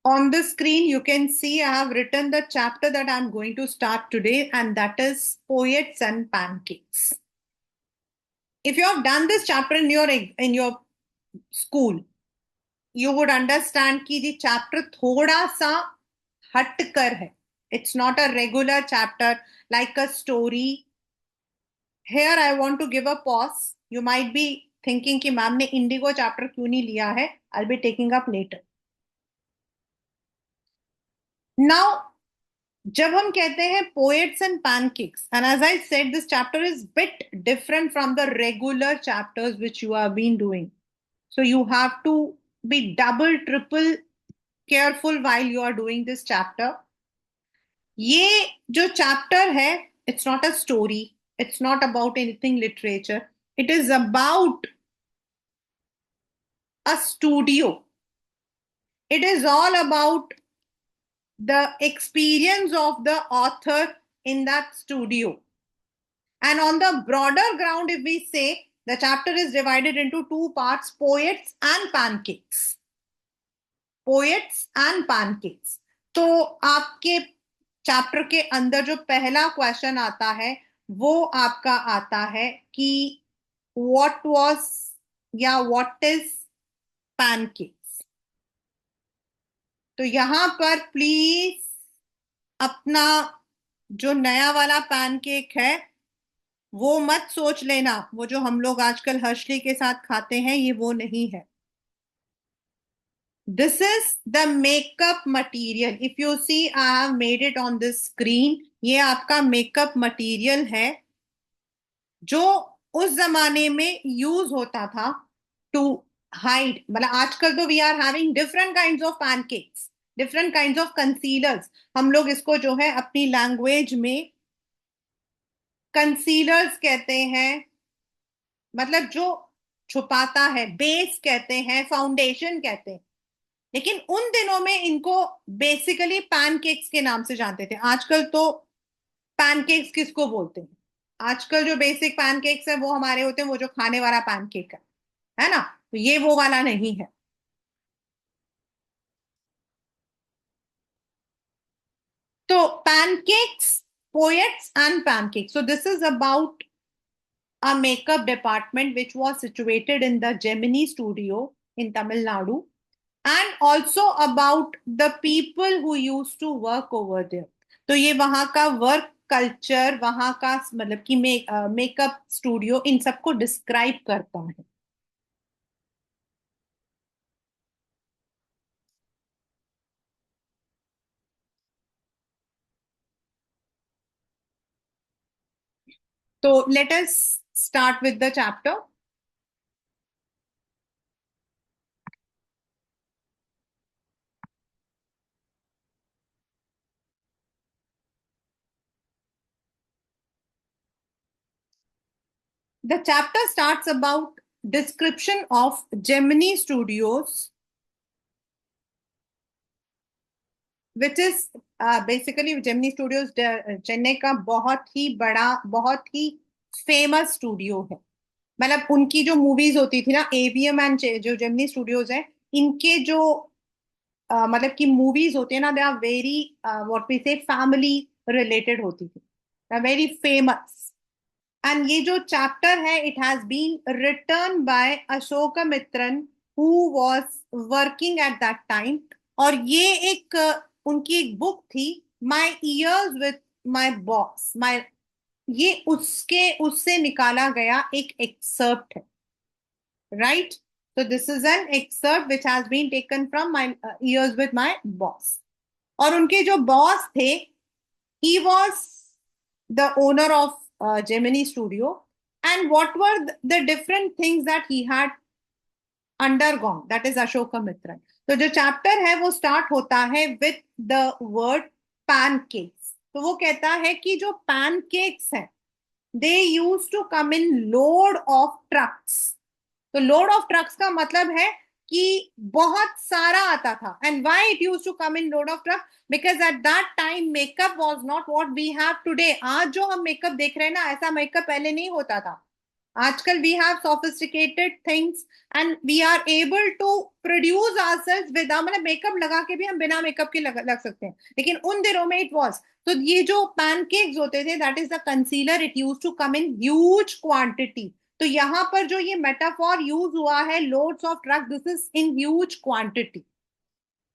On the screen, you can see I have written the chapter that I'm going to start today, and that is Poets and Pancakes. If you have done this chapter in your school, you would understand कि the chapter थोड़ा सा हटकर है. It's not a regular chapter like a story. Here I want to give a pause. You might be thinking कि ma'am ने Indigo chapter क्यों नहीं लिया है. I'll be taking up later. Now, जब हम कहते हैं poets and pancakes, and as I said, this chapter is bit different from the regular chapters which you have been doing. So you have to be double, triple careful while you are doing this chapter. ये जो chapter है, it's not a story. It's not about anything literature. It is about a studio. It is all about the experience of the author in that studio. And on the broader ground, if we say, the chapter is divided into two parts, poets and pancakes. Poets and pancakes. तो आपके chapter के अंदर जो पहला question आता है वो आपका आता है कि what was या what is pancakes. तो यहां पर प्लीज अपना जो नया वाला पैनकेक है वो मत सोच लेना, वो जो हम लोग आजकल हर्षली के साथ खाते हैं ये वो नहीं है. This is the makeup material. If you see I have made it on this screen. ये आपका मेकअप मटीरियल है जो उस जमाने में यूज होता था टू हाइड. मतलब आजकल तो we are having different kinds of pancakes, different kinds of concealers. हम लोग इसको जो है अपनी लैंग्वेज में कंसीलर्स कहते हैं, मतलब जो छुपाता है. बेस कहते हैं, फाउंडेशन कहते हैं. लेकिन उन दिनों में इनको बेसिकली पैनकेक्स के नाम से जानते थे. आजकल तो पैनकेक्स किसको बोलते हैं? आजकल जो बेसिक पैनकेक्स है वो हमारे होते हैं वो जो खाने वाला पैनकेक है ना. तो ये वो वाला नहीं है. तो pancakes, poets and pancakes. So this is about a makeup department which was situated in the Gemini studio in Tamil Nadu, and also about the people who used to work over there. तो ये वहां का work culture, वहां का मतलब कि makeup studio, इन सबको describe करता है. तो let us start with the chapter. The chapter starts about description of Gemini Studios, which is basically Gemini Studios Chennai का बहुत ही बड़ा, बहुत ही फेमस स्टूडियो है. मतलब उनकी जो मूवीज होती थी ना, एवीएम एंड जो जेमिनी स्टूडियोज है, इनके जो मतलब कि मूवीज होती है ना, they are very what we say family related होती थी, वेरी फेमस. एंड ये जो चैप्टर है, it has been written by Ashok Mitran who was working at that time. और ये एक उनकी एक बुक थी, my years with my boss. My ये उसके उससे निकाला गया एक एक्सर्प्ट है, right. So this is an excerpt which has been taken from my years with my boss. और उनके जो बॉस थे, he was the owner of Gemini Studio, and what were the different things that he had undergone, that is Ashoka Mitran. तो जो chapter है वो start होता है विथ द वर्ड पैनकेक्स. तो वो कहता है कि जो पैनकेक्स हैं, they use to come in load of trucks. तो लोड ऑफ ट्रक्स का मतलब है कि बहुत सारा आता था. And why it used to come in load of truck? Because at that time makeup was not what we have today. आज जो हम मेकअप देख रहे हैं ना, ऐसा मेकअप पहले नहीं होता था. आजकल we have sophisticated things and we are able to produce ourselves without, मतलब मेकअप लगा के भी हम बिना मेकअप के लग सकते हैं, लेकिन उन दिनों में इट वाज। तो ये जो पैनकेक्स होते थे, that is the concealer, it use to come in huge quantity. तो यहाँ पर जो ये मेटाफॉर यूज हुआ है, loads of drug, this is in huge quantity.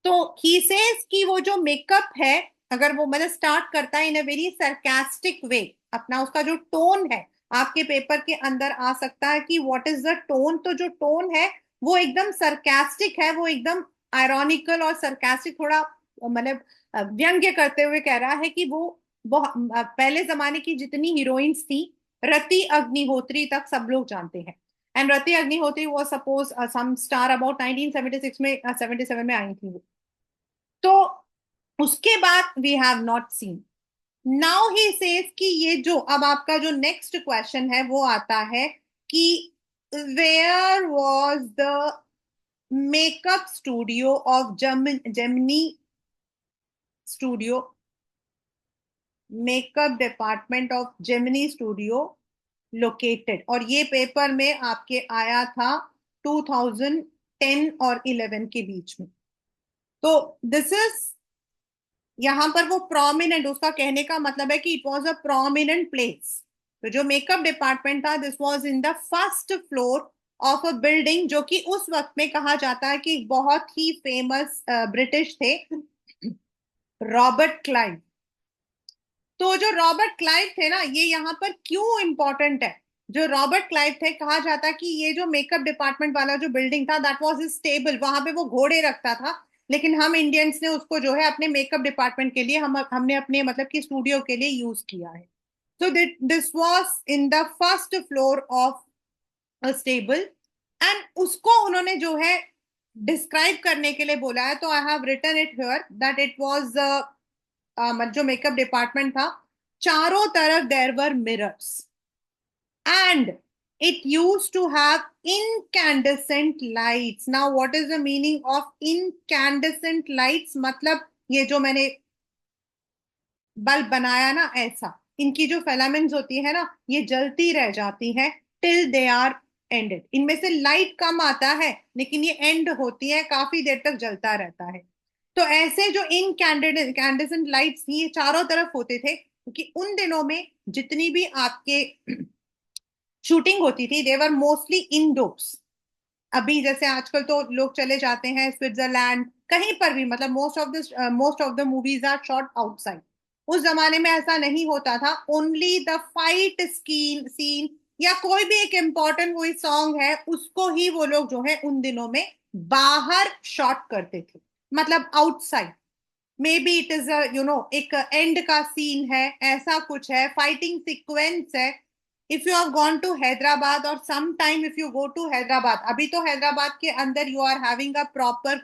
तो ही सेज कि वो जो मेकअप है, अगर वो मतलब स्टार्ट करता है इन अ वेरी सरकास्टिक वे, अपना उसका जो टोन है, आपके पेपर के अंदर आ सकता है कि व्हाट इज द टोन। तो जो टोन है वो एकदम सरकास्टिक है, वो एकदम आयरॉनिकल और सरकास्टिक, थोड़ा मतलब व्यंग्य करते हुए कह रहा है कि वो बहुत पहले जमाने की जितनी हीरोइंस थी, रति अग्निहोत्री तक सब लोग जानते हैं। एंड रति अग्निहोत्री वो सपोज सम स्टार अबाउट 1976 में 77 में आई थी वो। तो उसके बाद we have not seen. Now he says कि ये जो अब आपका जो नेक्स्ट क्वेश्चन है वो आता है कि where was the makeup studio of Gemini studio, makeup department of Gemini studio located. और ये पेपर में आपके आया था 2010 और 11 के बीच में। तो दिस इज, यहां पर वो प्रोमिनेंट, उसका कहने का मतलब है कि it was a prominent place. तो जो मेकअप डिपार्टमेंट था, this was in the first floor of a building, जो कि उस वक्त में कहा जाता है कि बहुत ही फेमस ब्रिटिश थे, रॉबर्ट क्लाइव। तो जो रॉबर्ट क्लाइव थे ना, ये यहाँ पर क्यों इंपॉर्टेंट है? जो रॉबर्ट क्लाइव थे, कहा जाता है कि ये जो मेकअप डिपार्टमेंट वाला जो बिल्डिंग था, दैट वाज स्टेबल, वहां पे वो घोड़े रखता था। लेकिन हम इंडियंस ने उसको जो है अपने मेकअप डिपार्टमेंट के लिए, हमने अपने मतलब कि स्टूडियो के लिए यूज किया है। तो this was in the first floor of a stable. And उसको उन्होंने जो है डिस्क्राइब करने के लिए बोला है, तो I have written it here that it was जो मेकअप डिपार्टमेंट था, चारों तरफ there were mirrors and it used to have incandescent lights. Now what is the meaning of incandescent lights? मतलब ये जो मैंने बल्ब बनाया ना, ऐसा इनकी जो फिलामेंट्स होती है ना, ये जलती रह जाती हैं टिल दे आर एंडेड। इनमें से लाइट कम आता है, लेकिन ये एंड होती है, काफी देर तक जलता रहता है। तो ऐसे जो इनकैंडेसेंट लाइट्स थी, ये चारों तरफ होते थे, क्योंकि उन दिनों में जितनी भी आपके शूटिंग होती थी, देवर मोस्टली इंडोर्स। अभी जैसे आजकल तो लोग चले जाते हैं स्विट्जरलैंड, कहीं पर भी, मतलब most of the movies are shot outside. उस जमाने में ऐसा नहीं होता था, only the fight scene scene या कोई भी एक इंपॉर्टेंट कोई सॉन्ग है, उसको ही वो लोग जो है उन दिनों में बाहर शॉट करते थे, मतलब outside. Maybe it is एक एंड का सीन है, ऐसा कुछ है, फाइटिंग सीक्वेंस है। If you have gone to Hyderabad और some time if you go to Hyderabad, अभी तो हैदराबाद के अंदर you are having a proper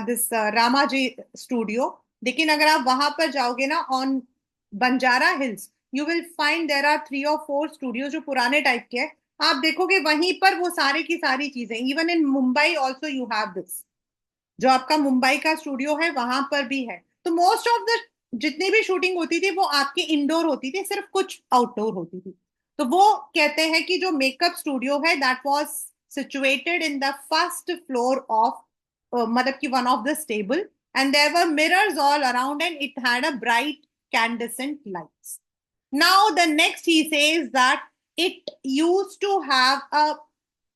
this Ramoji studio, लेकिन अगर आप वहां पर जाओगे ना on Banjara hills, you will find there are 3 और 4 स्टूडियो जो पुराने टाइप के हैं। आप देखोगे वहीं पर वो सारी की सारी चीजें, even in Mumbai also you have this, जो आपका मुंबई का स्टूडियो है वहां पर भी है। तो मोस्ट ऑफ द जितनी भी शूटिंग होती थी वो आपकी इंडोर होती थी, सिर्फ कुछ आउटडोर होती थी। तो वो कहते हैं कि जो मेकअप स्टूडियो है, that was situated in the first floor of, मतलब कि one of the stable, and there were mirrors all around and it had a bright candescent lights. Now the next he says that it use to have a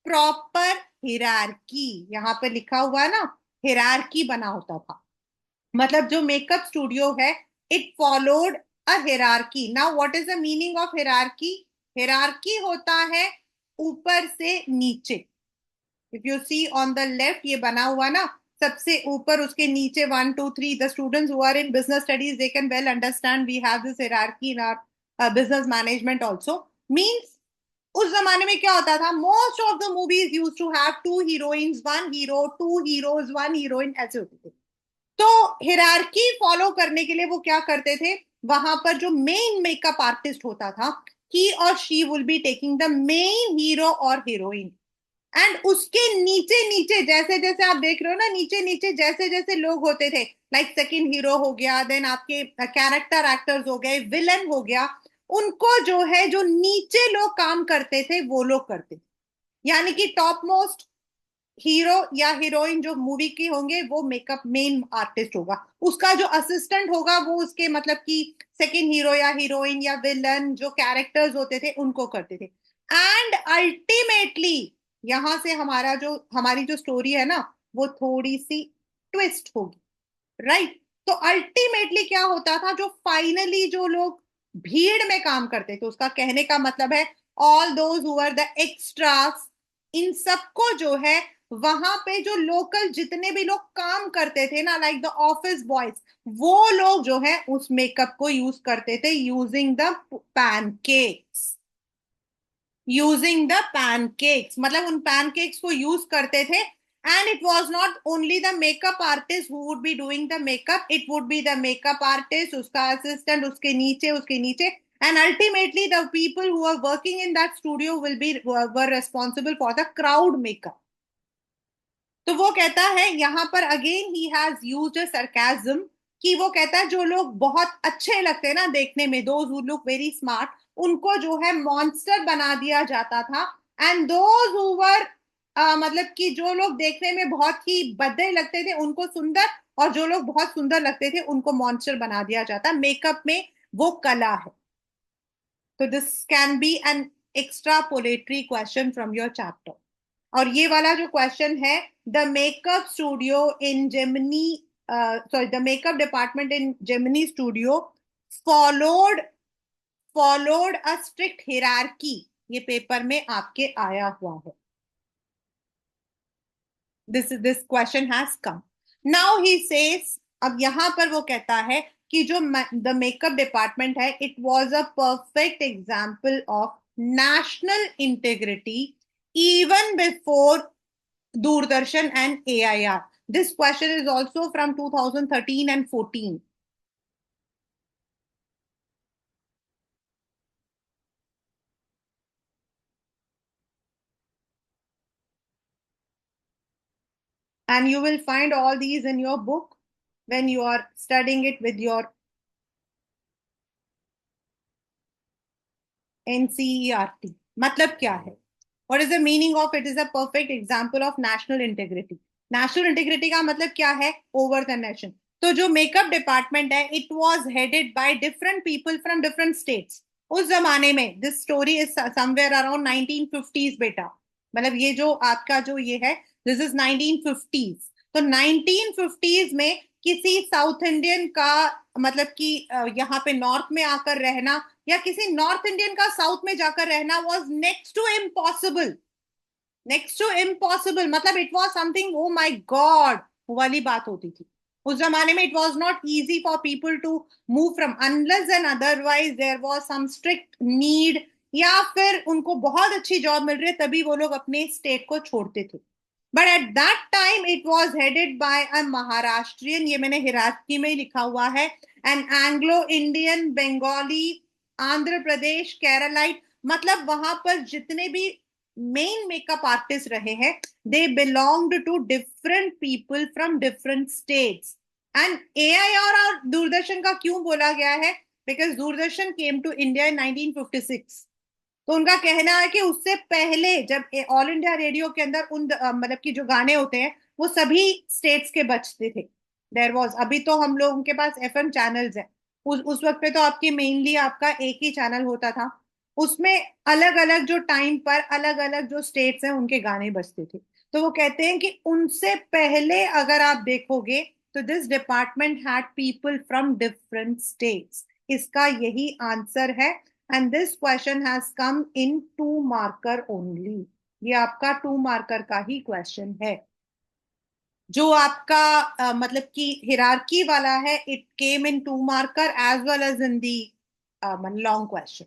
proper hierarchy. यहाँ पे लिखा हुआ है ना, hierarchy बना होता था, मतलब जो मेकअप स्टूडियो है, it followed a hierarchy. Now what is the meaning of hierarchy? Hierarchy होता है ऊपर से नीचे। If you see on the left, ये बना हुआ ना, सबसे ऊपर उसके नीचे 1 2 3, the students who are in business studies they can well understand, we have this hierarchy in our business management also. Means उस जमाने में क्या होता था, most of the movies use to have 2 heroines 1 hero, 2 heroes 1 heroine, ऐसे होते थे। तो हिरार्की फॉलो करने के लिए वो क्या करते थे, वहां पर जो मेन मेकअप आर्टिस्ट होता था, ही और she will be taking the main hero और हीरोइन, एंड उसके नीचे नीचे जैसे जैसे आप देख रहे हो ना, नीचे नीचे जैसे जैसे लोग होते थे, लाइक सेकंड हीरो हो गया, देन आपके कैरेक्टर एक्टर्स हो गए, विलन हो गया, उनको जो है, जो नीचे लोग काम करते थे वो लोग करते थे। यानी कि टॉप मोस्ट हीरो या हीरोइन जो मूवी की होंगे वो मेकअप मेन आर्टिस्ट होगा, उसका जो असिस्टेंट होगा वो उसके मतलब कि सेकंड हीरो या हीरोइन या विलन जो कैरेक्टर्स होते थे उनको करते थे। एंड अल्टीमेटली यहां से हमारी जो स्टोरी है ना, वो थोड़ी सी ट्विस्ट होगी, राइट? तो अल्टीमेटली क्या होता था, जो फाइनली जो लोग भीड़ में काम करते थे, उसका कहने का मतलब है all those who are the extras, इन सबको जो है वहां पे जो लोकल जितने भी लोग काम करते थे ना, लाइक द ऑफिस बॉयज, वो लोग जो है उस मेकअप को यूज करते थे, यूजिंग द पैनकेक्स, मतलब उन पैनकेक्स को यूज करते थे। And it was not only the makeup artist who would be doing the makeup, it would be the makeup artist, उसका असिस्टेंट, उसके नीचे and ultimately the people who are working in that studio will be were responsible for the crowd makeup. तो वो कहता है यहाँ पर again he has used a sarcasm, कि वो कहता है जो लोग बहुत अच्छे लगते हैं ना देखने में, those who look very smart, उनको जो है मॉन्स्टर बना दिया जाता था। एंड दोज हु वर मतलब कि जो लोग देखने में बहुत ही भद्दे लगते थे उनको सुंदर, और जो लोग बहुत सुंदर लगते थे उनको मॉन्स्टर बना दिया जाता। मेकअप में वो कला है। तो this can be an extrapolatory question from your chapter. और ये वाला जो क्वेश्चन है, the makeup studio in Gemini, sorry, the makeup department in Gemini studio followed followed a strict hierarchy, ये पेपर में आपके आया हुआ है। This question has come. Now he says, अब यहां पर वो कहता है कि जो द मेकअप डिपार्टमेंट है, it was a perfect example of national integrity even before Doordarshan and AIR. This question is also from 2013 and 14. And you will find all these in your book when you are studying it with your NCERT. मतलब क्या है? What is the meaning of it is a perfect example of national integrity. National integrity का मतलब क्या है? Over the nation. तो जो makeup department है, it was headed by different people from different states. उस जमाने में this story is somewhere around 1950s बेटा, मतलब ये जो आपका जो ये है, दिस इज 1950s। तो 1950s में किसी साउथ इंडियन का मतलब कि यहाँ पे नॉर्थ में आकर रहना, या किसी नॉर्थ इंडियन का साउथ में जाकर रहना was next to impossible. Next to impossible मतलब it was something, oh my god वाली बात होती थी। उस जमाने में it was not easy for people to move from, unless and otherwise there was some strict need, या फिर उनको बहुत अच्छी जॉब मिल रही है तभी वो लोग अपने स्टेट को छोड़ते थे। But at that time it was headed by a Maharashtrian, ये मैंने हिराकी में ही लिखा हुआ है, an Anglo Indian, Bengali, Andhra Pradesh, Keralite, मतलब वहां पर जितने भी मेन मेकअप आर्टिस्ट रहे हैं, they belonged to different people from different states. And AIR और दूरदर्शन का क्यों बोला गया है? Because Doordarshan came to India in 1956। तो उनका कहना है कि उससे पहले जब ऑल इंडिया रेडियो के अंदर उन मतलब कि जो गाने होते हैं वो सभी स्टेट्स के बजते थे। देयर वाज, अभी तो हम लोगों के पास एफएम चैनल्स हैं, उस वक्त पे तो आपकी मेनली आपका एक ही चैनल होता था, उसमें अलग अलग जो टाइम पर अलग अलग जो स्टेट्स हैं उनके गाने बजते थे। तो वो कहते हैं कि उनसे पहले अगर आप देखोगे तो this department had people from different states. इसका यही आंसर है। And this question has come in 2 marker only. ये आपका 2 मार्कर का ही क्वेश्चन है। जो आपका मतलब कि हिरारकी वाला है, it came in 2 marker as well as in the long question.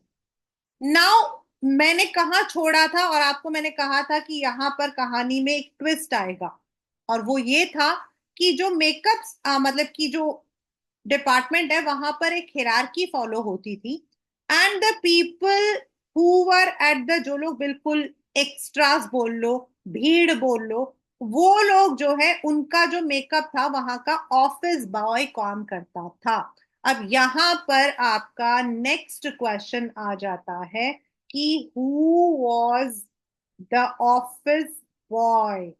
Now मैंने कहा छोड़ा था, और आपको मैंने कहा था कि यहाँ पर कहानी में एक ट्विस्ट आएगा, और वो ये था कि जो मेकअप मतलब कि जो डिपार्टमेंट है वहां पर एक हिरारकी फॉलो होती थी। And the people who were at the, जो लोग बिल्कुल एक्स्ट्रास बोल लो, भीड़ बोल लो, वो लोग जो है उनका जो मेकअप था वहां का ऑफिस बॉय काम करता था। अब यहां पर आपका नेक्स्ट क्वेश्चन आ जाता है कि who was the office boy.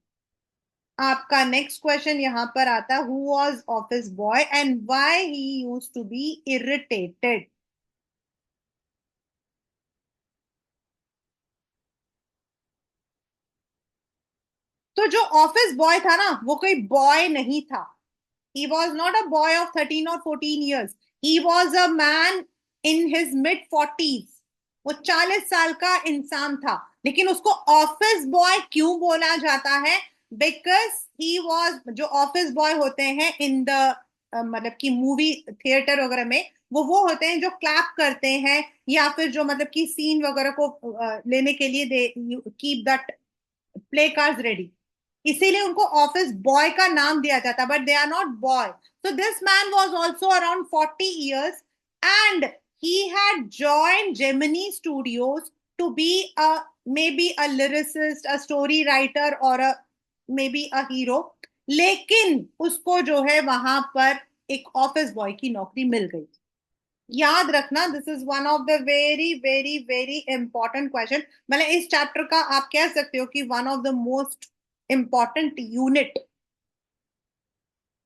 आपका नेक्स्ट क्वेश्चन यहां पर आता है, who was office boy and why he used to be irritated. तो जो ऑफिस बॉय था ना, वो कोई बॉय नहीं था। He was not a boy of 13 or 14 years. He was a man in his mid 40s. वो 40 साल का इंसान था। लेकिन उसको ऑफिस बॉय क्यों बोला जाता है? बिकॉज ही वॉज, जो ऑफिस बॉय होते हैं इन द मतलब कि मूवी थिएटर वगैरह में, वो होते हैं जो क्लैप करते हैं, या फिर जो मतलब कि सीन वगैरह को लेने के लिए they keep that play card ready. इसीलिए उनको ऑफिस बॉय का नाम दिया जाता, but they are not boy. So this man was also around 40 years and he had joined Gemini Studios to be a maybe a lyricist, a story writer or a maybe a hero। लेकिन उसको जो है वहां पर एक office boy की नौकरी मिल गई। याद रखना, this is one of the very very very important question. मतलब इस चैप्टर का आप कह सकते हो कि one of the most important unit.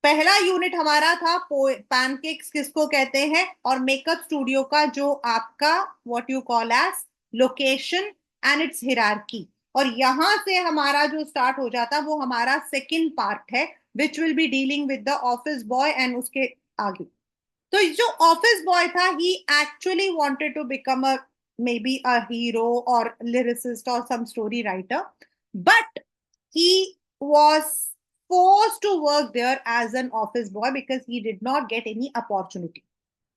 पहला यूनिट हमारा था पैनकेक्स किसको कहते हैं, और मेकअप स्टूडियो का जो आपका what you call as location and its hierarchy. और यहां से हमारा जो स्टार्ट हो जाता वो हमारा सेकंड पार्ट है, which will be dealing with the office boy and उसके आगे। तो जो ऑफिस बॉय था, he actually wanted to become a maybe a hero और लिरिसिस्ट और some story writer, but he was forced to work there as an office boy because he did not get any opportunity।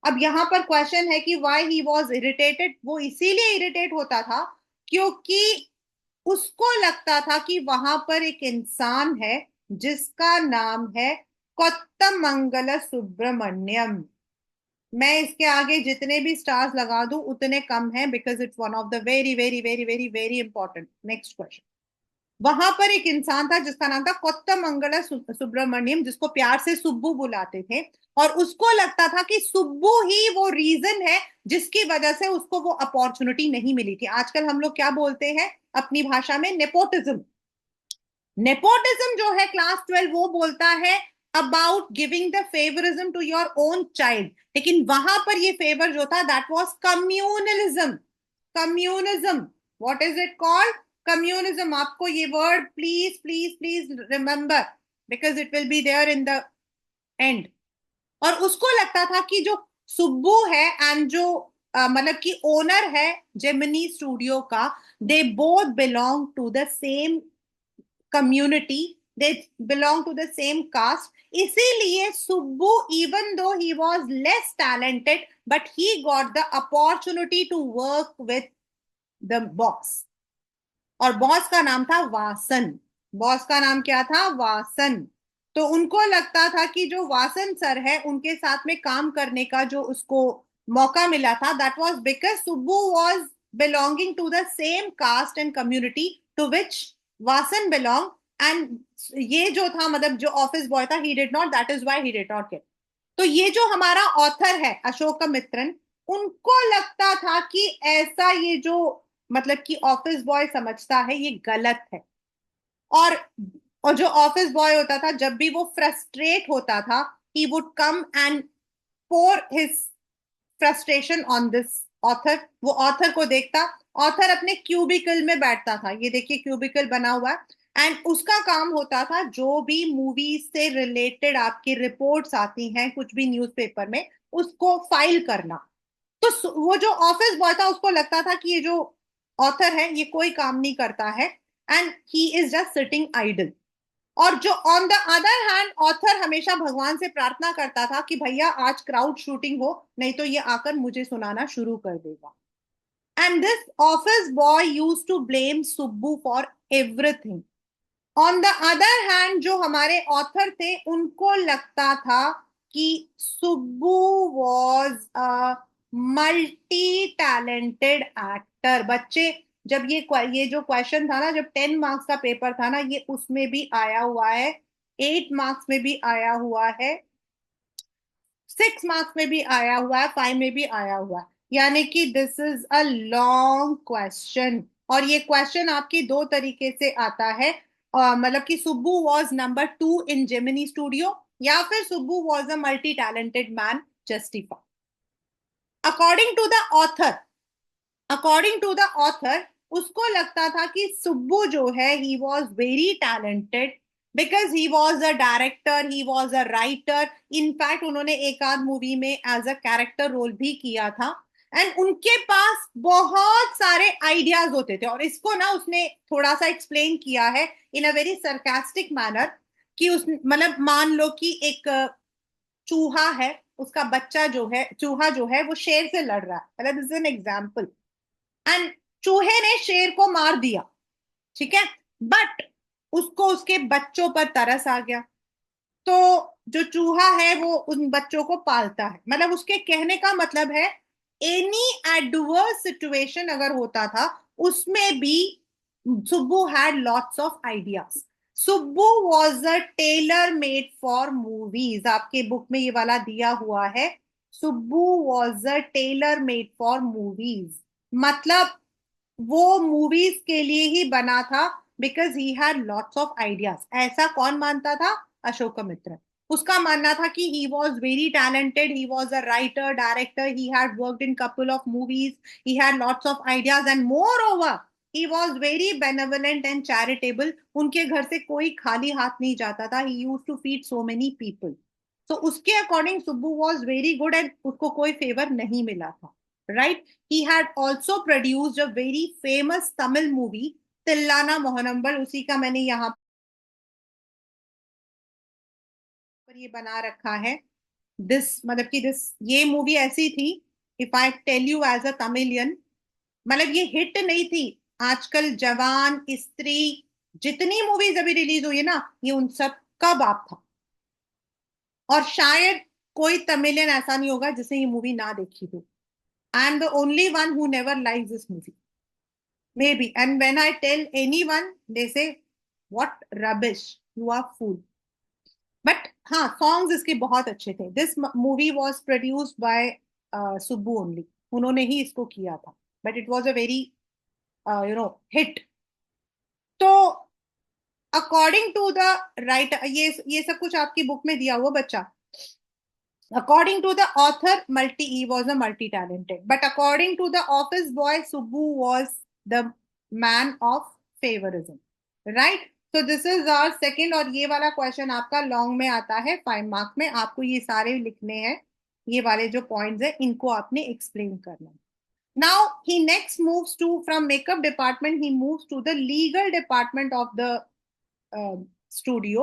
अब यहां पर question है कि why he was irritated। वो इसीलिए irritate होता था क्योंकि उसको लगता था कि वहां पर एक इंसान है जिसका नाम है कोत्तमंगल सुब्रमण्यम। मैं इसके आगे जितने भी स्टार्स लगा दूं उतने कम हैं, because it's one of the very very very very very important. Next question. वहां पर एक इंसान था जिसका नाम था कोत्तमंगल सुब्रमण्यम, जिसको प्यार से सुब्बू बुलाते थे। और उसको लगता था कि सुब्बू ही वो रीजन है जिसकी वजह से उसको वो अपॉर्चुनिटी नहीं मिली थी। आजकल हम लोग क्या बोलते हैं अपनी भाषा में? नेपोटिज्म। नेपोटिज्म जो है क्लास 12 वो बोलता है about giving the favoritism to your own child. लेकिन वहां पर ये फेवर जो था that was communalism. Communism, what is it called? Communism. आपको ये word please please please remember, because it will be there in the end. और उसको लगता था कि जो सुब्बू है एंड जो मतलब कि ओनर है जेमिनी स्टूडियो का, they both belong to the same community, they belong to the same caste। इसीलिए Subbu, even though he was less talented, but he got the opportunity to work with the boss। और boss का नाम था Vasan. Boss का नाम क्या था? वासन। तो उनको लगता था कि जो वासन सर है उनके साथ में काम करने का जो उसको मौका मिला था, that was because Subbu was belonging to the same caste and community to which Vasan belong. And ये जो था मतलब जो ऑफिस बॉय था, he did not, that is why he did not get. तो ये जो हमारा ऑथर है अशोक मित्रन, उनको लगता था कि ऐसा ये जो मतलब कि ऑफिस बॉय समझता है ये गलत है। और और जो ऑफिस बॉय होता था जब भी वो फ्रस्ट्रेट होता था, he would come and pour his frustration on this author. वो ऑथर को देखता, ऑथर अपने क्यूबिकल में बैठता था, ये देखिए क्यूबिकल बना हुआ है, एंड उसका काम होता था जो भी मूवीज से रिलेटेड आपकी रिपोर्ट्स आती हैं कुछ भी न्यूज़पेपर में, उसको फाइल करना। तो वो जो ऑफिस बॉय था उसको लगता था कि ये जो ऑथर है ये कोई काम नहीं करता है, and he is just sitting idle. और जो on the other hand author हमेशा भगवान से प्रार्थना करता था कि भैया आज क्राउड शूटिंग हो, नहीं तो ये आकर मुझे सुनाना शुरू कर देगा। And this office boy use to blame Subbu for everything. On the other hand जो हमारे ऑथर थे उनको लगता था कि Subbu was a multi talented actor. बच्चे, जब ये जो क्वेश्चन था ना, जब 10 मार्क्स का पेपर था ना, ये उसमें भी आया हुआ है, 8 मार्क्स में भी आया हुआ है, 6 मार्क्स में भी आया हुआ है, 5 में भी आया हुआ है। यानी कि this is a long question. और ये क्वेश्चन आपकी दो तरीके से आता है, मतलब कि Subbu was number 2 in Gemini studio, या फिर Subbu was a multi talented man, justify. According to the author, according to the author, उसको लगता था कि सुब्बू जो है he was very talented, because he was a director, he was a writer. In fact उन्होंने एक आध मूवी में एज अ कैरेक्टर रोल भी किया था। एंड उनके पास बहुत सारे आइडियाज होते थे, और इसको ना उसने थोड़ा सा एक्सप्लेन किया है इन अ वेरी सरकास्टिक मैनर, कि उस मतलब मान लो कि एक चूहा है, उसका बच्चा जो है, चूहा जो है वो शेर से लड़ रहा है, मतलब this is an example. And चूहे ने शेर को मार दिया, ठीक है, बट उसको उसके बच्चों पर तरस आ गया। तो जो चूहा है वो उन बच्चों को पालता है, मतलब उसके कहने का मतलब है एनी एडवर्स सिचुएशन अगर होता था उसमें भी Subbu had lots of ideas. Subbu was a tailor made for movies, आपके बुक में ये वाला दिया हुआ है। Subbu was a tailor made for movies, मतलब वो मूवीज के लिए ही बना था, because he had lots of ideas. ऐसा कौन मानता था? अशोकमित्र। उसका मानना था कि ही was very talented, he was a writer director, he had worked in couple of movies, he had lots of ideas, and moreover he was very benevolent and charitable. उनके घर से कोई खाली हाथ नहीं जाता था, he use to feed so many people. तो उसके according Subbu was very good, and उसको कोई फेवर नहीं मिला था, right. He had also produced a very famous Tamil movie, Thillana Mohanambal, उसी का मैंने यहाँ पर ये बना रखा है। दिस मतलब कि दिस ये मूवी ऐसी थी, if I tell you as a Tamilian, मतलब ये हिट नहीं थी। आजकल जवान, स्त्री, जितनी मूवीज अभी रिलीज हुई है ना, ये उन सब का बाप था। और शायद कोई तमिलियन ऐसा नहीं होगा जिसने ये मूवी ना देखी हो। I am the only one who never like this movie, maybe. And when I tell anyone, they say, "What rubbish! You are fool." But हाँ, songs इसके बहुत अच्छे थे। This movie was produced by Subbu only. उन्होंने ही इसको किया था। But it was a very hit. तो अकॉर्डिंग टू द राइट, ये सब कुछ आपकी बुक में दिया हुआ बच्चा। According to the author, he was a multi-talented. But according to the office boy, Subbu was the man of favorism. Right? So this is our second, और ये वाला क्वेश्चन आपका लॉन्ग में आता है, 5 मार्क में। आपको ये सारे लिखने हैं, ये वाले जो पॉइंट्स है इनको आपने एक्सप्लेन करना है। Now he next moves to, from makeup department he moves to the legal department of the studio.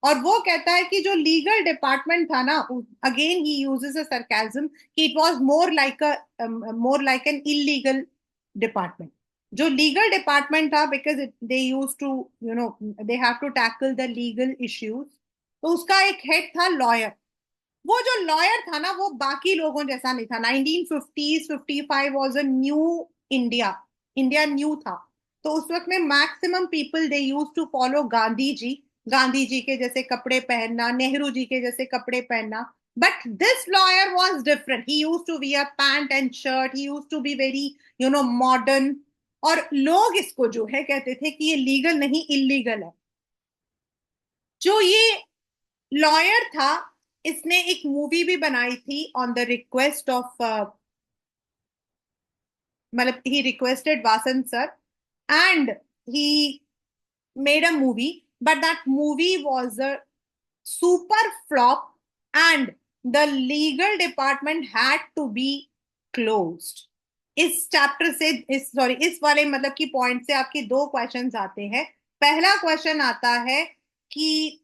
और वो कहता है कि जो लीगल डिपार्टमेंट था ना, again he uses a sarcasm, कि it was more like an illegal department. जो लीगल डिपार्टमेंट था, because they use to they have to tackle the legal issues. तो उसका एक हेड था लॉयर। वो जो लॉयर था ना, वो बाकी लोगों जैसा नहीं था। 1950s 55 was a new India, India new था। तो उस वक्त में maximum people they use to follow Gandhi ji, Gandhi ji के जैसे कपड़े पहनना, नेहरू जी के जैसे कपड़े पहनना। But this lawyer was different, he use to wear pant and shirt, he use to be very modern. और लोग इसको जो है कहते थे कि ये लीगल नहीं, इलीगल है। जो ये लॉयर था, इसने एक मूवी भी बनाई थी ऑन द रिक्वेस्ट ऑफ, मतलब he requested Vasan sir, and he made a movie, but that movie was a super flop, and the legal department had to be closed. इस चैप्टर से, इस सॉरी इस वाले मतलब की पॉइंट से आपके दो क्वेश्चंस आते हैं। पहला क्वेश्चन आता है कि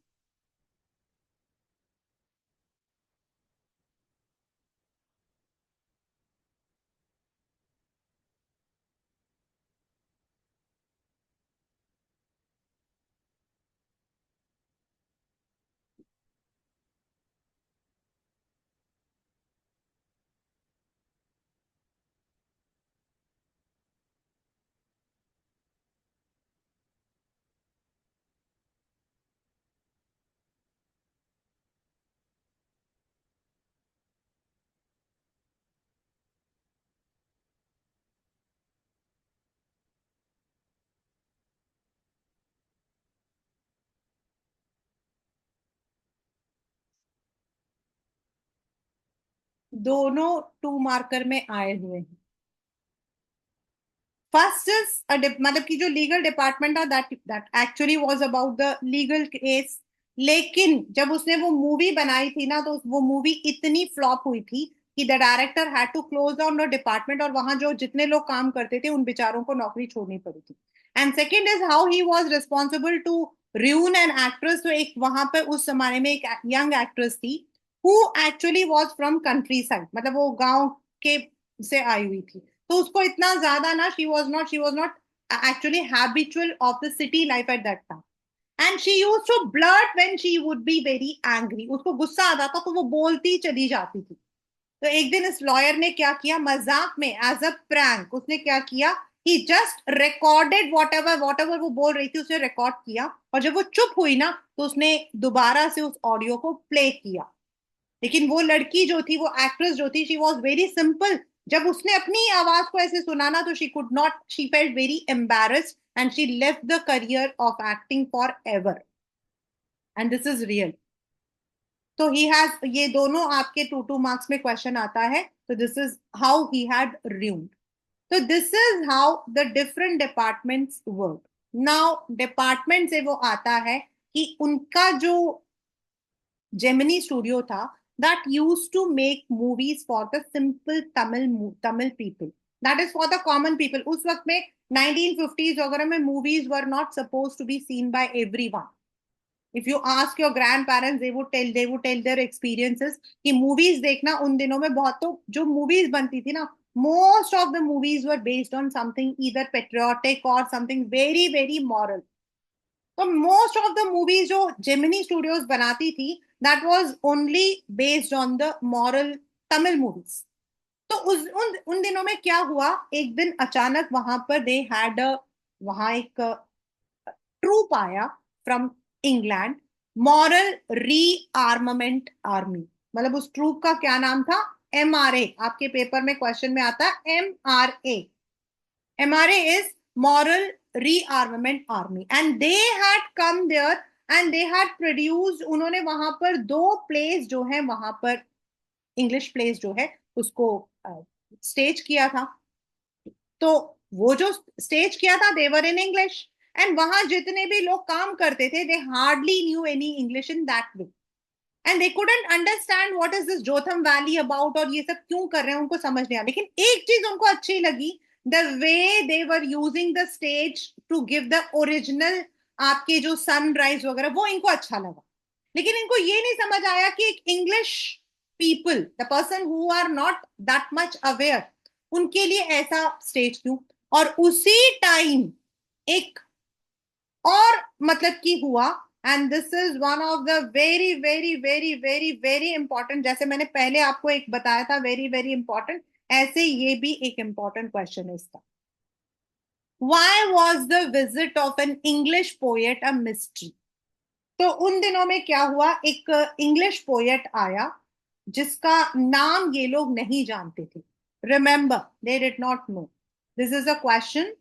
दोनों 2 मार्कर में आए हुए हैं। फर्स्ट इज मतलब कि जो लीगल डिपार्टमेंट था, that actually was about the legal case. लेकिन जब उसने वो मूवी बनाई थी ना, तो वो मूवी इतनी फ्लॉप हुई थी कि the director had to close down the department, और वहां जो जितने लोग काम करते थे उन बेचारों को नौकरी छोड़नी पड़ी थी। And second is how he was responsible to ruin an actress. तो एक वहां पर उस जमाने में एक यंग एक्ट्रेस थी who actually was from country side, मतलब वो गांव के से आई हुई थी। तो उसको इतना ज्यादा ना, she was not actually habitual of the city life at that time. And she use to blurt when she would be very angry. उसको गुस्सा आता था तो वो बोलती चली जाती थी। तो एक दिन इस लॉयर ने क्या किया, मजाक में एज अ प्रैंक उसने क्या किया, ही जस्ट रिकॉर्डेड वॉट एवर वो बोल रही थी उसने रिकॉर्ड किया। और जब वो चुप हुई ना, तो उसने दोबारा से उस ऑडियो को प्ले किया। लेकिन वो लड़की जो थी, वो एक्ट्रेस जो थी, शी वॉज वेरी सिंपल। जब उसने अपनी आवाज को ऐसे सुना ना, तो she could not, she felt very embarrassed and she left the career of acting for ever. And this is real. तो ही हैज, ये दोनों आपके 2 2 मार्क्स में क्वेश्चन आता है। तो this is how he had ruined। तो this is how the different departments work. Now department से वो आता है कि उनका जो जेमिनी स्टूडियो था, that used to make movies for the simple Tamil people, that is for the common people। उस वक्त में 1950s वगैरह में movies were not supposed to be seen by everyone। if you ask your grandparents, they would tell their experiences कि movies देखना उन दिनों में बहुत, तो जो movies बनती थी ना, most of the movies were based on something either patriotic or something very very moral। तो मोस्ट ऑफ द मूवीज जो जेमिनी स्टूडियोज बनाती थी, that was only based on the moral Tamil movies. तो उस उन दिनों में क्या हुआ, एक दिन अचानक वहां पर दे हैड, वहां एक ट्रूप आया from England, moral rearmament army. मतलब उस ट्रूप का क्या नाम था, MRA। आपके पेपर में क्वेश्चन में आता है MRA। MRA is Moral Rearmament Army, and they had come there and they had produced, उन्होंने वहां पर 2 प्लेस जो है वहां पर, इंग्लिश प्लेस जो है उसको स्टेज किया था। तो वो जो स्टेज किया था, देवर इन इंग्लिश। एंड वहां जितने भी लोग काम करते थे, they hardly knew any English in that way, and they couldn't understand what is this Jotham valley about, और ये सब क्यों कर रहे हैं उनको समझ नहीं आया। लेकिन एक चीज उनको अच्छी लगी, the way they were using the stage to give the original, आपके जो सनराइज वगैरह, वो इनको अच्छा लगा। लेकिन इनको ये नहीं समझ आया कि एक English people, the person who are not that much aware, उनके लिए ऐसा स्टेज क्यों। और उसी टाइम एक और मतलब कि हुआ, and this is one of the very very very very very important, जैसे मैंने पहले आपको एक बताया था वेरी वेरी इंपॉर्टेंट, ऐसे ये भी एक इंपॉर्टेंट क्वेश्चन है इसका। Why was the visit of an English poet a mystery. तो उन दिनों में क्या हुआ, एक इंग्लिश पोएट आया जिसका नाम ये लोग नहीं जानते थे। Remember, they did not know. This is a question.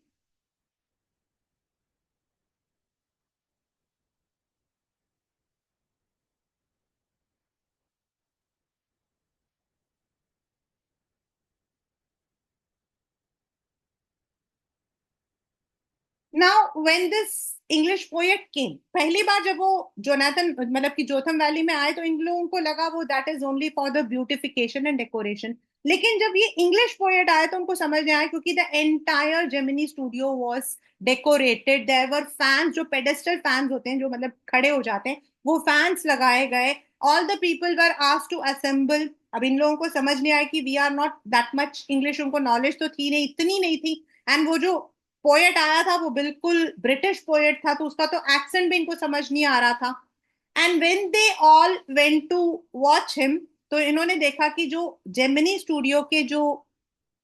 Now when this English poet came, पहली बार जब वो जोनाथन, मतलब कि जोथम वैली में आए, तो इन लोगों को लगा वो that is only for the beautification and decoration. लेकिन जब ये इंग्लिश पोएट आए तो उनको समझ नहीं आया, क्योंकि the entire Gemini studio was decorated. There were fans, जो पेडेस्टल फैंस होते हैं, जो मतलब खड़े हो जाते हैं, वो फैंस लगाए गए। All the people were asked to assemble. अब इन लोगों को समझ नहीं आया कि we are not that much English, उनको नॉलेज तो थी नहीं, इतनी नहीं थी। एंड वो जो पोएट आया था वो बिल्कुल ब्रिटिश पोएट था, तो उसका तो एक्सेंट भी इनको समझ नहीं आ रहा था। And when they all went to watch him, तो इन्होंने देखा कि जो जेमिनी स्टूडियो के जो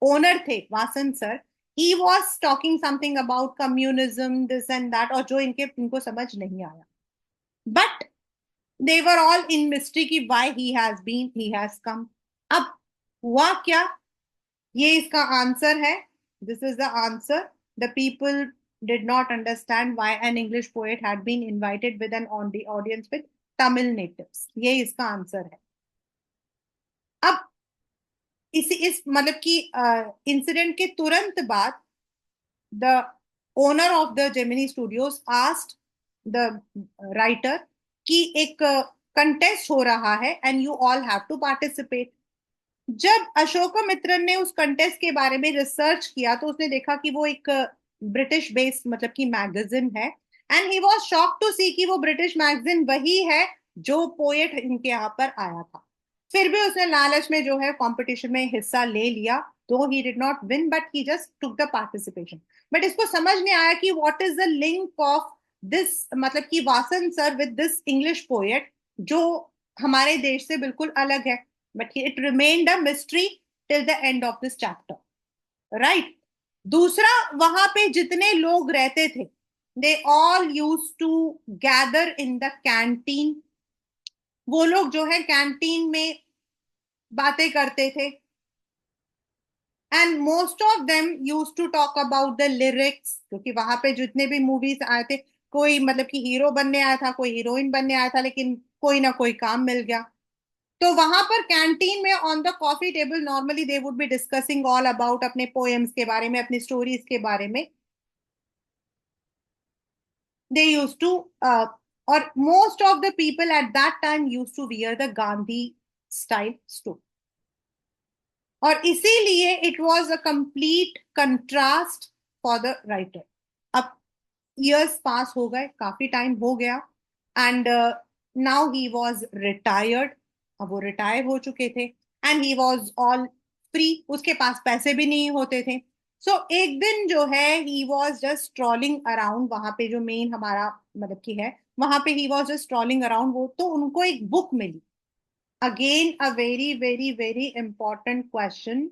ओनर थे, Vasan sir, he was talking something about communism, this and that, और जो इनको समझ नहीं आया। But they were all in mystery की वाई ही हैज कम। अब हुआ क्या, ये इसका आंसर है। This is the answer. The people did not understand why an English poet had been invited with an audience with Tamil natives। ये इसका answer है। अब इस मतलब कि इंसिडेंट के तुरंत बाद the owner of the Gemini studios asked the writer कि एक कंटेस्ट हो रहा है and you all have to participate. जब अशोकमित्रन ने उस कंटेस्ट के बारे में रिसर्च किया तो उसने देखा कि वो एक ब्रिटिश बेस्ड मतलब कि मैगजीन है, and he was shocked to see कि वो ब्रिटिश मैगजीन वही है जो पोएट इनके यहाँ पर आया था। फिर भी उसने लालच में जो है कंपटीशन में हिस्सा ले लिया, though he did not win but he just took the participation. But इसको समझ नहीं आया कि what is the link of this मतलब कि Vasan sir with this English poet जो हमारे देश से बिल्कुल अलग है। but it remained a mystery till the end of this chapter, right? दूसरा, वहां पे जितने लोग रहते थे they all used to gather in the canteen। वो लोग जो है कैंटीन में बातें करते थे, and most of them use to talk about the lyrics, क्योंकि वहां पे जितने भी मूवीज आए थे, कोई मतलब कि हीरो बनने आया था, कोई हीरोइन बनने आया था, लेकिन कोई ना कोई काम मिल गया। तो वहां पर कैंटीन में on the coffee table normally they would be discussing all about अपने पोएम्स के बारे में, अपनी स्टोरीज के बारे में। दे यूज टू और most of the people at that time use to wear the Gandhi style suit, और इसीलिए it was a complete contrast for the writer. अब इयर्स पास हो गए, काफी टाइम हो गया, and now he was retired. अब वो रिटायर हो चुके थे and he was all free, उसके पास पैसे भी नहीं होते थे। सो एक दिन जो है ही वाज जस्ट स्ट्रॉलिंग अराउंड, वहां पे जो मेन हमारा मतलब की है, वहां पे he was just strolling around, वो तो उनको एक बुक मिली। Again a very very very important question.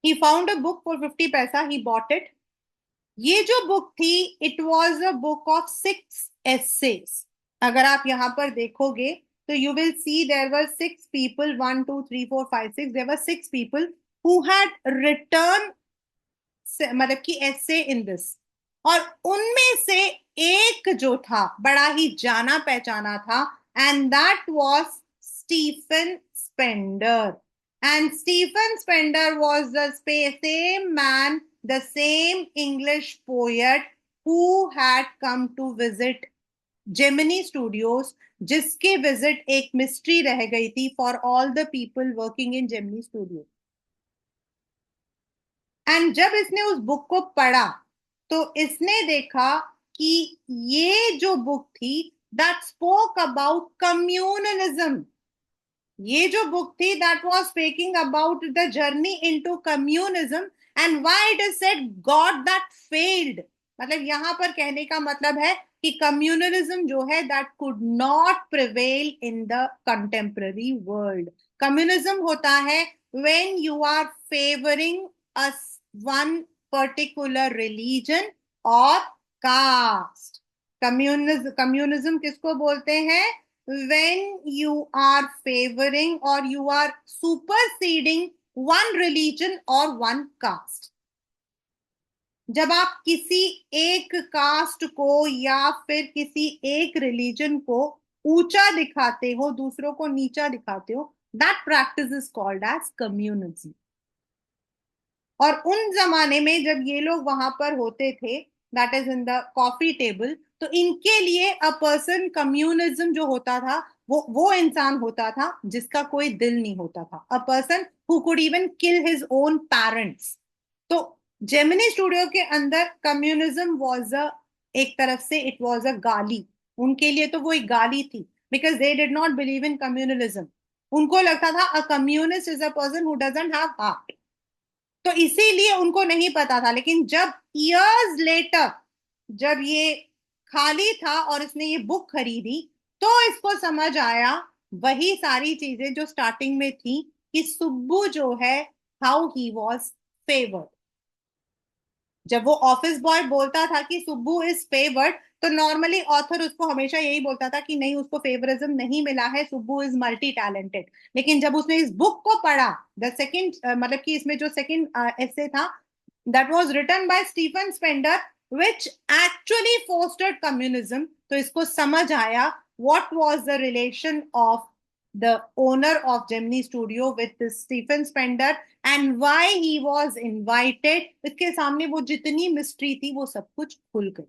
He found a book for 50 paisa, he bought it. ये जो बुक थी, it was a book of 6 essays। अगर आप यहाँ पर देखोगे तो you will see there were 6 people, 1 2 3 4 5 6, देयर वर 6 people हु हैड रिटर्न मतलब कि essay इन दिस। और उनमें से एक जो था बड़ा ही जाना पहचाना था, and that was Stephen Spender. And Stephen Spender was the same man, the same English poet who had come to visit Gemini Studios, जिसके विजिट एक मिस्ट्री रह गई थी for all the people working in Gemini studio. And जब इसने उस book को पढ़ा तो इसने देखा कि ये जो बुक थी दैट स्पोक अबाउट कम्युनलिज्म। ये जो बुक थी that was speaking about the journey into communism, and why it is said God that failed. मतलब यहां पर कहने का मतलब है कि कम्युनलिज्म जो है that could not prevail in the contemporary world. Communism होता है when you are favouring a one particular religion और कास्ट। कम्युनिज्म किसको बोलते हैं? when you are favoring or you are superseding one religion or one caste। जब आप किसी एक कास्ट को या फिर किसी एक रिलीजन को ऊंचा दिखाते हो, दूसरों को नीचा दिखाते हो, that practice is called as communism. और उन जमाने में जब ये लोग वहां पर होते थे, that is in the coffee table, तो इनके लिए अ पर्सन कम्युनिज्म जो होता था वो इंसान होता था जिसका कोई दिल नहीं होता था, a person who could even kill his own parents. तो जेमिनी स्टूडियो के अंदर कम्युनिज्म वाज अ, एक तरफ से इट वाज अ गाली। उनके लिए तो वो एक गाली थी, because they did not believe in communalism. उनको लगता था a communist is a person who doesn't have heart. तो इसीलिए उनको नहीं पता था। लेकिन जब इयर्स लेटर, जब ये खाली था और इसने ये बुक खरीदी, तो इसको समझ आया वही सारी चीजें जो स्टार्टिंग में थी, कि सुब्बू जो है, हाउ ही वॉज फेवर्ड। जब वो ऑफिस बॉय बोलता था कि सुब्बू इज फेवर्ड, तो नॉर्मली ऑथर उसको हमेशा यही बोलता था कि नहीं, उसको फेवरिज्म नहीं मिला है, सुब्बू इज मल्टी टैलेंटेड। लेकिन जब उसने इस बुक को पढ़ा, द सेकंड मतलब कि इसमें जो सेकंड एसे था, that was written by Stephen Spender, which actually fostered communism, तो इसको समझ आया what was the relation of the owner of Gemini Studio with this Stephen Spender and why he was invited। इसके सामने वो जितनी mystery थी वो सब कुछ खुल गई।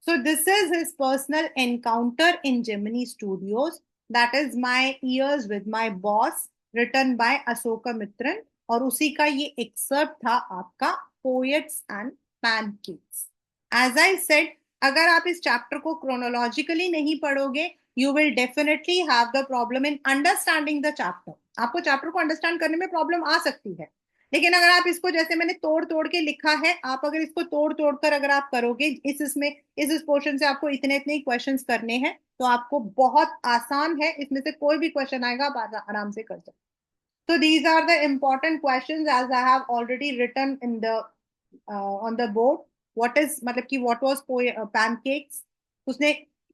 So this is his personal encounter in Gemini Studios. That is My Years with My Boss, written by Asoka Mitran. और उसी का ये एक्सर्प्ट था आपका poets and pancakes. As I said, अगर आप इस चैप्टर को क्रोनोलॉजिकली नहीं पढ़ोगे, you will definitely have the problem in understanding the chapter. आपको चैप्टर को अंडरस्टैंड करने में प्रॉब्लम आ सकती है, लेकिन अगर आप इसको जैसे मैंने तोड़ तोड़ के लिखा है, आप अगर इसको तोड़ तोड़ कर अगर आप करोगे, इसमें इस पोर्शन से आपको इतने इतने क्वेश्चंस करने हैं, तो आपको बहुत आसान है, इसमें से कोई भी क्वेश्चन आएगा आप आराम से कर सकते। तो these are the important questions as I have already written in the on the board. What is मतलब कि व्हाट वाज पैनकेक्स, उसने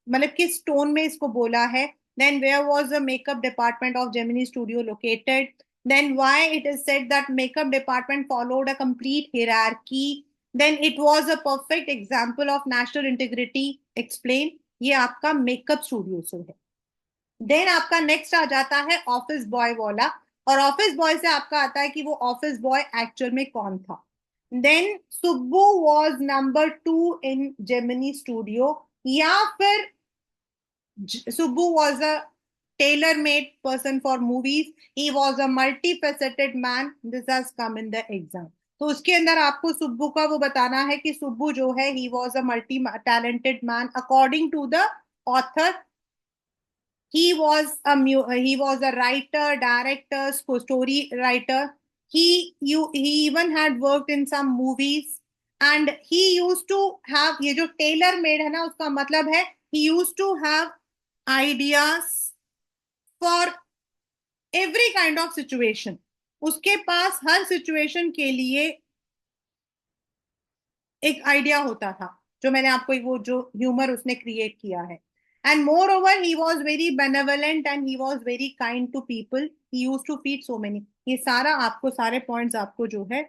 मतलब किस टोन में इसको बोला है। Then where was the makeup department of Gemini studio located. Then why it is said that makeup department followed a complete hierarchy. Then it was a perfect example of national integrity. Explain। ये आपका makeup studio से है। Then आपका next आ जाता है office boy वाला, और office boy से आपका आता है कि वो ऑफिस बॉय एक्चुअल में कौन था। Then Subbu was number 2 in Gemini studio, या फिर Subbu was a tailor-made person for movies. He was a multifaceted man. This has come in the exam. तो उसके अंदर आपको सुब्बू का वो बताना है कि सुब्बू जो है, he was a multi-talented man according to the author. He was a writer, director, story writer. He even had worked in some movies, and he used to have, ये जो tailor made है ना, उसका मतलब है he used to have ideas for every kind of situation। उसके पास हर situation के लिए एक आइडिया होता था, जो मैंने आपको वो जो ह्यूमर उसने क्रिएट किया है। And moreover he was very benevolent and he was very kind to people, he use to feed so many. ये सारा आपको, सारे पॉइंट्स आपको जो है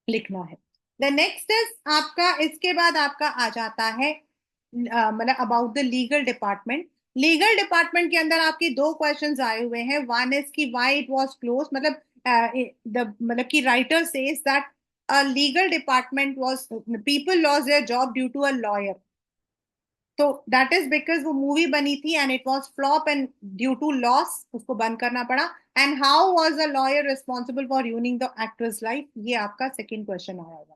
लिखना है। द नेक्स्ट इज आपका, इसके बाद आपका आ जाता है मतलब about the legal department. Legal department के अंदर आपके दो क्वेश्चंस आए हुए हैं। वन इज की व्हाई इट वाज क्लोज, मतलब द मतलब कि writer says that a legal department was, people lost their job due to a lawyer। तो दैट इज बिकॉज वो मूवी बनी थी and it was flop and due to loss उसको बंद करना पड़ा। And how was the lawyer responsible for ruining the actress life, ये आपका सेकंड क्वेश्चन आएगा।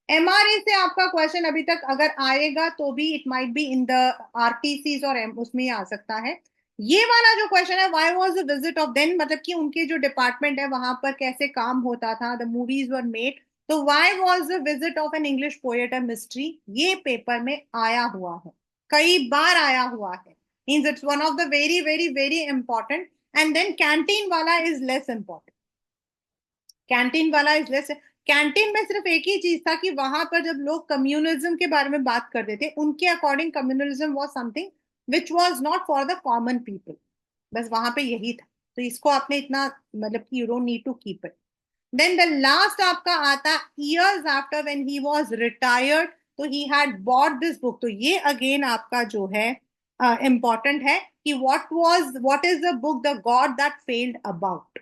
एमआरए से आपका क्वेश्चन अभी तक अगर आएगा तो भी it might be in the RTCs और उसमें ही आ सकता है। ये वाला जो क्वेश्चन है, why was the visit of then, मतलब कि उनके जो डिपार्टमेंट है वहां पर कैसे काम होता था, द मूवीज वर मेड, तो why was the visit of an English poet a mystery, ये पेपर में आया हुआ है, कई बार आया हुआ है। Means it's one of the very very very important. And then canteen वाला इज लेस इंपॉर्टेंट। कैंटीन वाला इज लेस, कैंटीन में सिर्फ एक ही चीज था कि वहां पर जब लोग कम्युनलिज्म के बारे में बात करते थे, उनके according communalism was something which was not for the common people. बस वहां पे यही था, तो इसको आपने इतना मतलब कि you don't need to keep it. Then the last आपका आता years after when he was retired, तो he had bought this book. तो ये अगेन आपका जो है इंपॉर्टेंट है कि what is the book the God that failed about.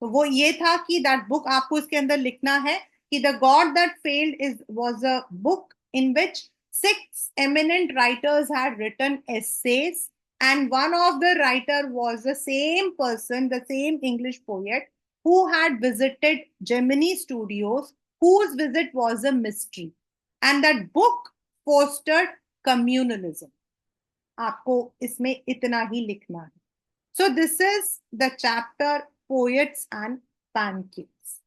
तो वो ये था कि दैट बुक आपको इसके अंदर लिखना है कि the God that failed is was a book in which 6 eminent writers had written essays, and one of the writer was the same person, the same English poet who had visited Gemini Studios, whose visit was a mystery, and that book fostered communalism। आपको इसमें इतना ही लिखना है। So this is the chapter Poets and Pancakes।